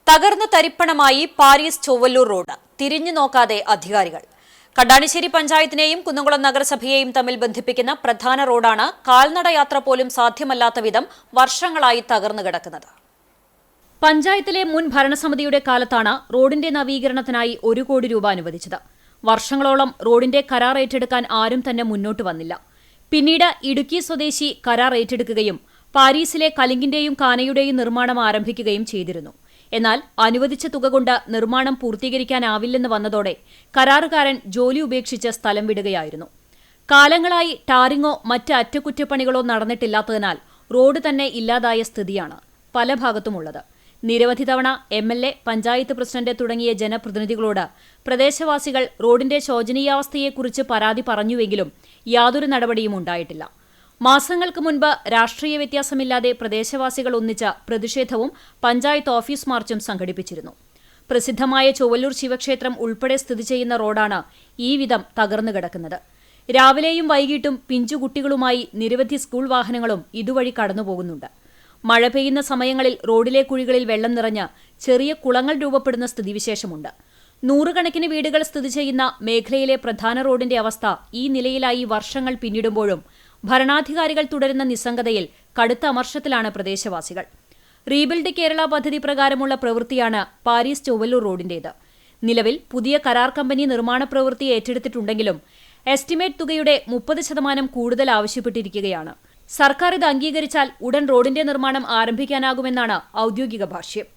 തകർന്നു തരിപ്പണമായി Paris Chowalloor road തിരിഞ്ഞു നോക്കാതെ അധികാരികൾ. കടാണിശ്ശേരി പഞ്ചായത്തിനെയും കുന്നംകുളം നഗരസഭയെയും തമ്മിൽ ബന്ധിപ്പിക്കുന്ന പ്രധാന റോഡാണ് കാൽനടയാത്ര പോലും സാധ്യമല്ലാത്ത വിധം വർഷങ്ങളായി തകർന്നു കിടക്കുന്നത്. പഞ്ചായത്തിലെ മുൻ ഭരണസമിതിയുടെ കാലത്താണ് റോഡിന്റെ നവീകരണത്തിനായി 1 കോടി രൂപ അനുവദിച്ചത്. വർഷങ്ങളോളം റോഡിന്റെ കരാർ ഏറ്റെടുക്കാൻ ആരും തന്നെ മുന്നോട്ട് വന്നില്ല. പിന്നീട് ഇടുക്കി സ്വദേശി കരാർ ഏറ്റെടുക്കുകയും പാരീസിലെ കലിങ്കിന്റെയും കാനയുടെയും നിർമ്മാണം ആരംഭിക്കുകയും ചെയ്തിരുന്നു. എന്നാൽ അനുവദിച്ച തുക കൊണ്ട് നിർമ്മാണം പൂർത്തീകരിക്കാനാവില്ലെന്ന് വന്നതോടെ കരാറുകാരൻ ജോലി ഉപേക്ഷിച്ച് സ്ഥലം വിടുകയായിരുന്നു. കാലങ്ങളായി ടാറിങ്ങോ മറ്റ് അറ്റകുറ്റപ്പണികളോ നടന്നിട്ടില്ലാത്തതിനാൽ റോഡ് തന്നെ ഇല്ലാതായ സ്ഥിതിയാണ് പല ഭാഗത്തുമുള്ളത്. നിരവധി തവണ MLA, പഞ്ചായത്ത് പ്രസിഡന്റ് തുടങ്ങിയ ജനപ്രതിനിധികളോട് പ്രദേശവാസികൾ റോഡിന്റെ ശോചനീയാവസ്ഥയെക്കുറിച്ച് പരാതി പറഞ്ഞുവെങ്കിലും യാതൊരു നടപടിയും ഉണ്ടായിട്ടില്ല. മാസങ്ങൾക്ക് മുൻപ് രാഷ്ട്രീയ വ്യത്യാസമില്ലാതെ പ്രദേശവാസികൾ ഒന്നിച്ച പ്രതിഷേധവും പഞ്ചായത്ത് ഓഫീസ് മാർച്ചും സംഘടിപ്പിച്ചിരുന്നു. പ്രസിദ്ധമായ ചൊവ്വല്ലൂർ ശിവക്ഷേത്രം ഉൾപ്പെടെ സ്ഥിതി ചെയ്യുന്ന റോഡാണ് ഈ വിധം തകർന്നു കിടക്കുന്നത്. രാവിലെയും വൈകിട്ടും പിഞ്ചുകുട്ടികളുമായി നിരവധി സ്കൂൾ വാഹനങ്ങളും ഇതുവഴി കടന്നുപോകുന്നുണ്ട്. മഴ പെയ്യുന്ന സമയങ്ങളിൽ റോഡിലെ കുഴികളിൽ വെള്ളം നിറഞ്ഞ് ചെറിയ കുളങ്ങൾ രൂപപ്പെടുന്ന സ്ഥിതിവിശേഷമുണ്ട്. നൂറുകണക്കിന് വീടുകൾ സ്ഥിതി ചെയ്യുന്ന മേഖലയിലെ പ്രധാന റോഡിന്റെ അവസ്ഥ ഈ നിലയിലായി വർഷങ്ങൾ പിന്നിടുമ്പോഴും ഭരണാധികാരികൾ തുടരുന്ന നിസ്സംഗതയിൽ കടുത്ത അമർഷത്തിലാണ് പ്രദേശവാസികൾ. റീബിൽഡ് കേരള പദ്ധതി പ്രകാരമുള്ള പ്രവൃത്തിയാണ് പാരീസ് ചൊവ്വല്ലൂർ റോഡിന്റേത്. നിലവിൽ പുതിയ കരാർ കമ്പനി നിർമ്മാണ പ്രവൃത്തി ഏറ്റെടുത്തിട്ടുണ്ടെങ്കിലും എസ്റ്റിമേറ്റ് തുകയുടെ 30% കൂടുതൽ ആവശ്യപ്പെട്ടിരിക്കുകയാണ്. സർക്കാർ ഇത് അംഗീകരിച്ചാൽ ഉടൻ റോഡിന്റെ നിർമ്മാണം ആരംഭിക്കാനാകുമെന്നാണ് ഔദ്യോഗിക ഭാഷ്യം.